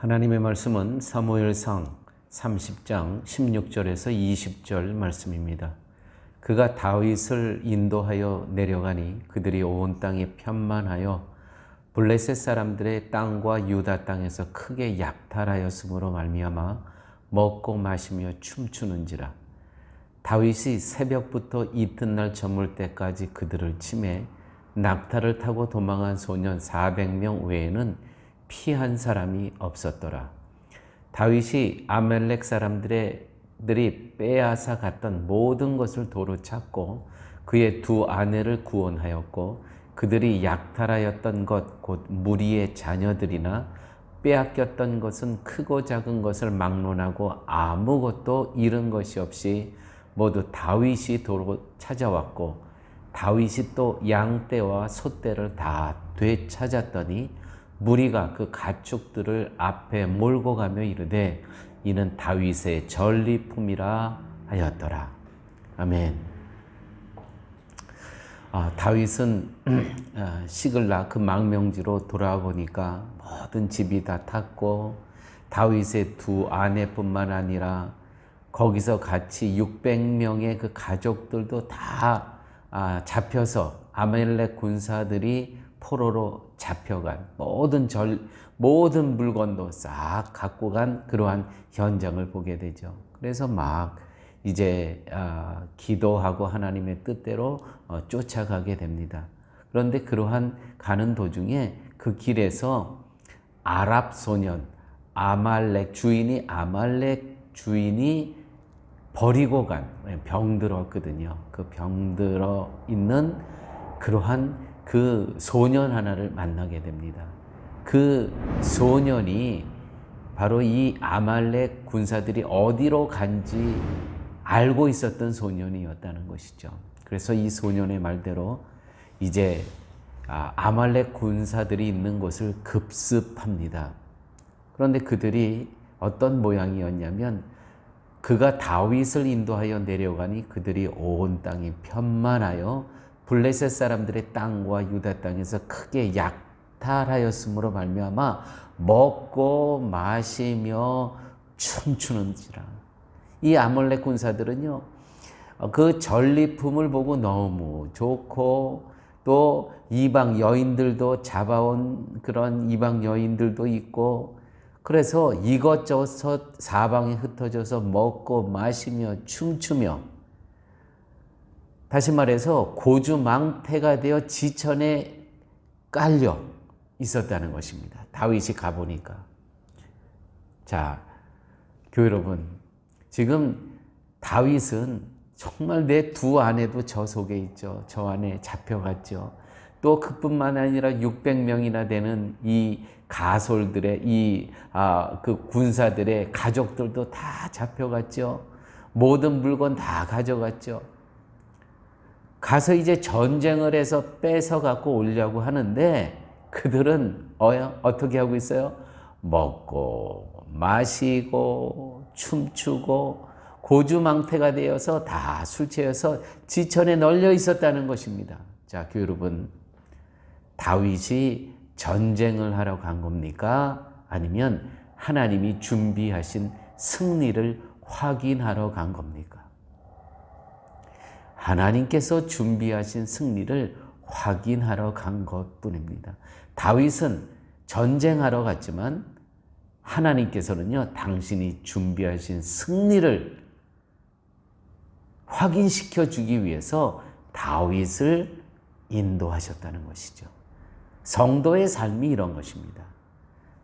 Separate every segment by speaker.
Speaker 1: 하나님의 말씀은 사무엘상 30장 16절에서 20절 말씀입니다. 그가 다윗을 인도하여 내려가니 그들이 온 땅에 편만하여 블레셋 사람들의 땅과 유다 땅에서 크게 약탈하였으므로 말미암아 먹고 마시며 춤추는지라. 다윗이 새벽부터 이튿날 저물 때까지 그들을 치매 낙타를 타고 도망한 소년 400명 외에는 피한 사람이 없었더라. 다윗이 아말렉 사람들이 빼앗아 갔던 모든 것을 도로 찾고 그의 두 아내를 구원하였고 그들이 약탈하였던 것 곧 무리의 자녀들이나 빼앗겼던 것은 크고 작은 것을 막론하고 아무것도 잃은 것이 없이 모두 다윗이 도로 찾아왔고 다윗이 또 양떼와 소떼를 다 되찾았더니 무리가 그 가축들을 앞에 몰고 가며 이르되 이는 다윗의 전리품이라 하였더라. 아멘. 다윗은 시글락 그 망명지로 돌아와 보니까 모든 집이 다 탔고 다윗의 두 아내뿐만 아니라 거기서 같이 600명의 그 가족들도 다 잡혀서 아말렉 군사들이 포로로 잡혀간 모든 물건도 싹 갖고 간 그러한 현장을 보게 되죠. 그래서 막 이제 기도하고 하나님의 뜻대로 쫓아가게 됩니다. 그런데 그러한 가는 도중에 그 길에서 아랍 소년 아말렉 주인이 버리고 간 병들었거든요. 그 병들어 있는 그러한 그 소년 하나를 만나게 됩니다. 그 소년이 바로 이 아말렉 군사들이 어디로 간지 알고 있었던 소년이었다는 것이죠. 그래서 이 소년의 말대로 이제 아말렉 군사들이 있는 곳을 급습합니다. 그런데 그들이 어떤 모양이었냐면 그가 다윗을 인도하여 내려가니 그들이 온 땅이 편만하여 블레셋 사람들의 땅과 유다 땅에서 크게 약탈하였으므로 말미암아 먹고 마시며 춤추는지라. 이 아말렉 군사들은요, 그 전리품을 보고 너무 좋고 또 이방 여인들도 잡아온 그런 이방 여인들도 있고 그래서 이것저것 사방에 흩어져서 먹고 마시며 춤추며 다시 말해서 고주망태가 되어 지천에 깔려 있었다는 것입니다. 다윗이 가보니까. 자, 교회 여러분, 지금 다윗은 정말 내 두 아내도 저 속에 있죠. 저 안에 잡혀갔죠. 또 그뿐만 아니라 600명이나 되는 이 가솔들의 그 군사들의 가족들도 다 잡혀갔죠. 모든 물건 다 가져갔죠. 가서 이제 전쟁을 해서 뺏어 갖고 오려고 하는데 그들은 어떻게 하고 있어요? 먹고 마시고 춤추고 고주망태가 되어서 다 술 취해서 지천에 널려 있었다는 것입니다. 자, 교회 여러분, 다윗이 전쟁을 하러 간 겁니까? 아니면 하나님이 준비하신 승리를 확인하러 간 겁니까? 하나님께서 준비하신 승리를 확인하러 간 것뿐입니다. 다윗은 전쟁하러 갔지만 하나님께서는요, 당신이 준비하신 승리를 확인시켜 주기 위해서 다윗을 인도하셨다는 것이죠. 성도의 삶이 이런 것입니다.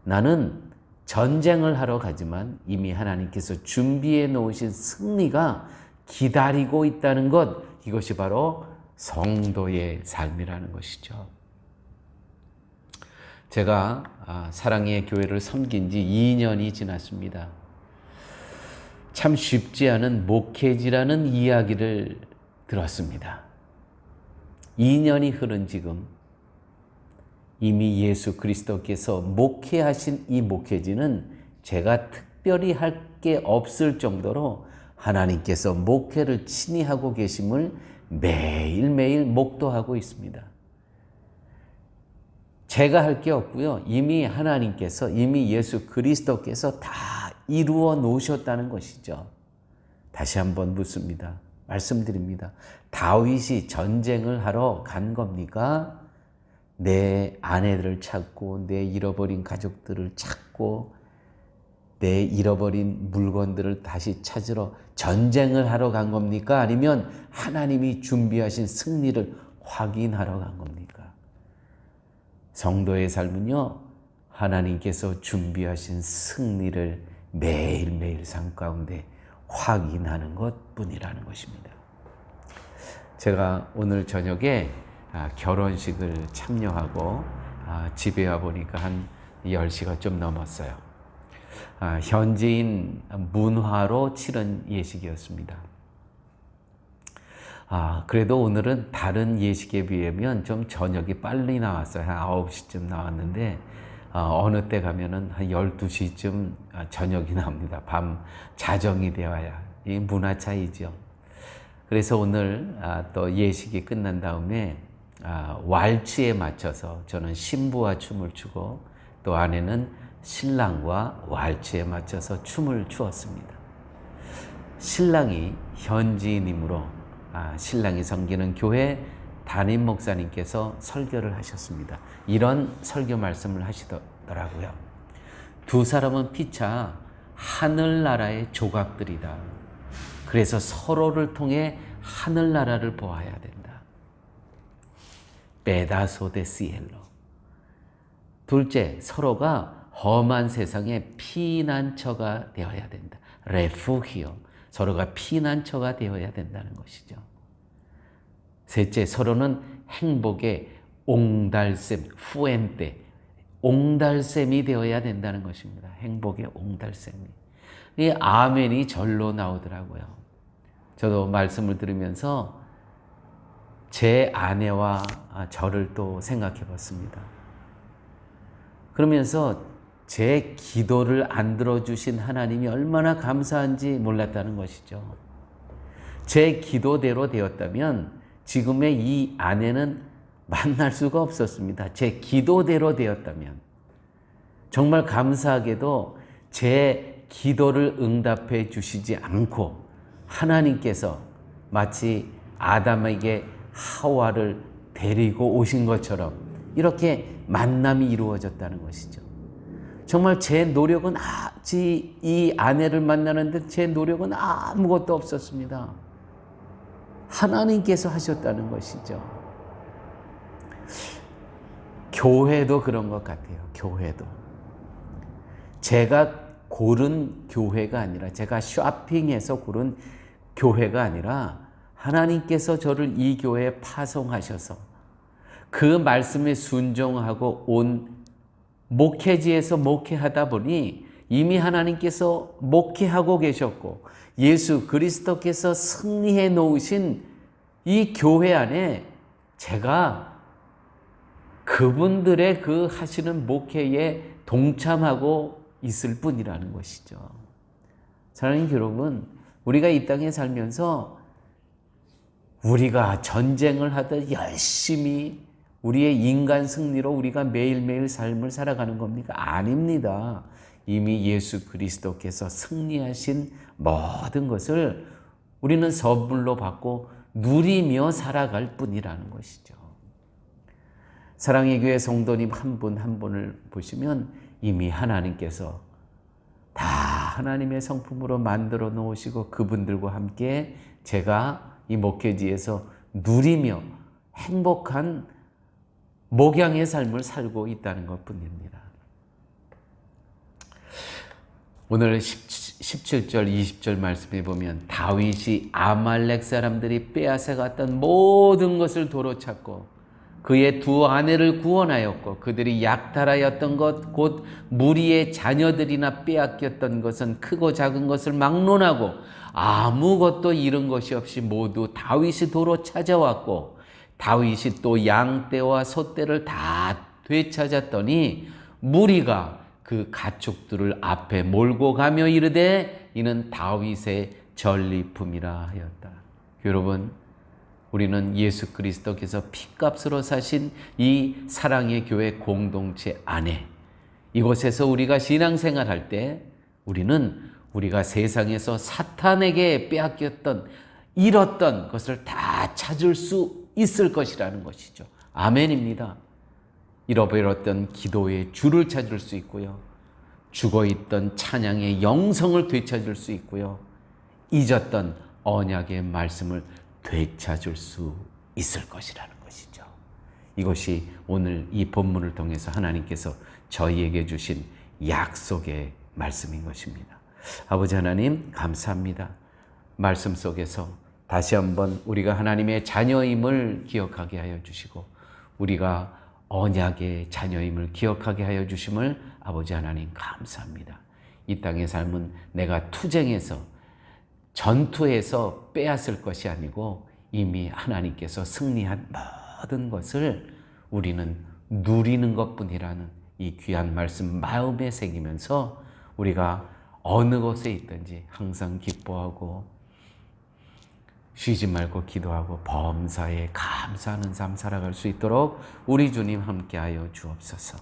Speaker 1: 나는 전쟁을 하러 가지만 이미 하나님께서 준비해 놓으신 승리가 기다리고 있다는 것, 이것이 바로 성도의 삶이라는 것이죠. 제가 사랑의 교회를 섬긴 지 2년이 지났습니다. 참 쉽지 않은 목회지라는 이야기를 들었습니다. 2년이 흐른 지금 이미 예수 그리스도께서 목회하신 이 목회지는 제가 특별히 할 게 없을 정도로 하나님께서 목회를 친히 하고 계심을 매일매일 목도하고 있습니다. 제가 할 게 없고요. 이미 하나님께서, 이미 예수 그리스도께서 다 이루어 놓으셨다는 것이죠. 다시 한번 묻습니다. 말씀드립니다. 다윗이 전쟁을 하러 간 겁니까? 내 아내들을 찾고, 내 잃어버린 가족들을 찾고, 내 잃어버린 물건들을 다시 찾으러 전쟁을 하러 간 겁니까? 아니면 하나님이 준비하신 승리를 확인하러 간 겁니까? 성도의 삶은요, 하나님께서 준비하신 승리를 매일매일 삶 가운데 확인하는 것뿐이라는 것입니다. 제가 오늘 저녁에 결혼식을 참여하고 집에 와 보니까 한 10시가 좀 넘었어요. 현지인 문화로 치른 예식이었습니다. 그래도 오늘은 다른 예식에 비하면 좀 저녁이 빨리 나왔어요. 한 9시쯤 나왔는데 어느 때 가면은 한 12시쯤 저녁이 나옵니다. 밤 자정이 되어야. 이 문화 차이죠. 그래서 오늘 또 예식이 끝난 다음에 왈츠에 맞춰서 저는 신부와 춤을 추고 또 아내는 신랑과 왈츠에 맞춰서 춤을 추었습니다. 신랑이 현지인이므로 신랑이 섬기는 교회 담임 목사님께서 설교를 하셨습니다. 이런 설교 말씀을 하시더라고요. 두 사람은 피차 하늘나라의 조각들이다. 그래서 서로를 통해 하늘나라를 보아야 된다. pedazo de cielo. 둘째, 서로가 험한 세상의 피난처가 되어야 된다. refugio. 서로가 피난처가 되어야 된다는 것이죠. 셋째, 서로는 행복의 옹달샘, fuente, 옹달샘이 되어야 된다는 것입니다. 행복의 옹달샘이. 이 아멘이 절로 나오더라고요. 저도 말씀을 들으면서 제 아내와 저를 또 생각해 봤습니다. 그러면서 제 기도를 안 들어주신 하나님이 얼마나 감사한지 몰랐다는 것이죠. 제 기도대로 되었다면 지금의 이 아내는 만날 수가 없었습니다. 제 기도대로 되었다면. 정말 감사하게도 제 기도를 응답해 주시지 않고 하나님께서 마치 아담에게 하와를 데리고 오신 것처럼 이렇게 만남이 이루어졌다는 것이죠. 정말 제 노력은 이 아내를 만나는데 제 노력은 아무것도 없었습니다. 하나님께서 하셨다는 것이죠. 교회도 그런 것 같아요. 교회도. 제가 고른 교회가 아니라, 제가 쇼핑해서 고른 교회가 아니라 하나님께서 저를 이 교회에 파송하셔서 그 말씀에 순종하고 온 목회지에서 목회하다 보니 이미 하나님께서 목회하고 계셨고 예수 그리스도께서 승리해 놓으신 이 교회 안에 제가 그분들의 그 하시는 목회에 동참하고 있을 뿐이라는 것이죠. 사랑하는 여러분, 우리가 이 땅에 살면서 우리가 전쟁을 하듯 열심히 우리의 인간 승리로 우리가 매일매일 삶을 살아가는 겁니까? 아닙니다. 이미 예수 그리스도께서 승리하신 모든 것을 우리는 선물로 받고 누리며 살아갈 뿐이라는 것이죠. 사랑의 교회 성도님 한 분 한 분을 보시면 이미 하나님께서 다 하나님의 성품으로 만들어 놓으시고 그분들과 함께 제가 이 목회지에서 누리며 행복한 목양의 삶을 살고 있다는 것뿐입니다. 오늘 17절, 20절 말씀에 보면 다윗이 아말렉 사람들이 빼앗아갔던 모든 것을 도로 찾고 그의 두 아내를 구원하였고 그들이 약탈하였던 것 곧 무리의 자녀들이나 빼앗겼던 것은 크고 작은 것을 막론하고 아무것도 잃은 것이 없이 모두 다윗이 도로 찾아왔고 다윗이 또 양떼와 소떼를 다 되찾았더니 무리가 그 가축들을 앞에 몰고 가며 이르되 이는 다윗의 전리품이라 하였다. 여러분, 우리는 예수 그리스도께서 피값으로 사신 이 사랑의 교회 공동체 안에 이곳에서 우리가 신앙생활할 때 우리는 우리가 세상에서 사탄에게 빼앗겼던 잃었던 것을 다 찾을 수 있을 것이라는 것이죠. 아멘입니다. 잃어버렸던 기도의 줄을 찾을 수 있고요. 죽어있던 찬양의 영성을 되찾을 수 있고요. 잊었던 언약의 말씀을 되찾을 수 있을 것이라는 것이죠. 이것이 오늘 이 본문을 통해서 하나님께서 저희에게 주신 약속의 말씀인 것입니다. 아버지 하나님 감사합니다. 말씀 속에서 다시 한번 우리가 하나님의 자녀임을 기억하게 하여 주시고 우리가 언약의 자녀임을 기억하게 하여 주심을 아버지 하나님 감사합니다. 이 땅의 삶은 내가 투쟁해서 전투에서 빼앗을 것이 아니고 이미 하나님께서 승리한 모든 것을 우리는 누리는 것뿐이라는 이 귀한 말씀 마음에 새기면서 우리가 어느 곳에 있든지 항상 기뻐하고 쉬지 말고 기도하고 범사에 감사하는 삶 살아갈 수 있도록 우리 주님 함께하여 주옵소서.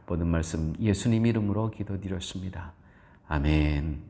Speaker 1: 모든 말씀 예수님 이름으로 기도드렸습니다. 아멘.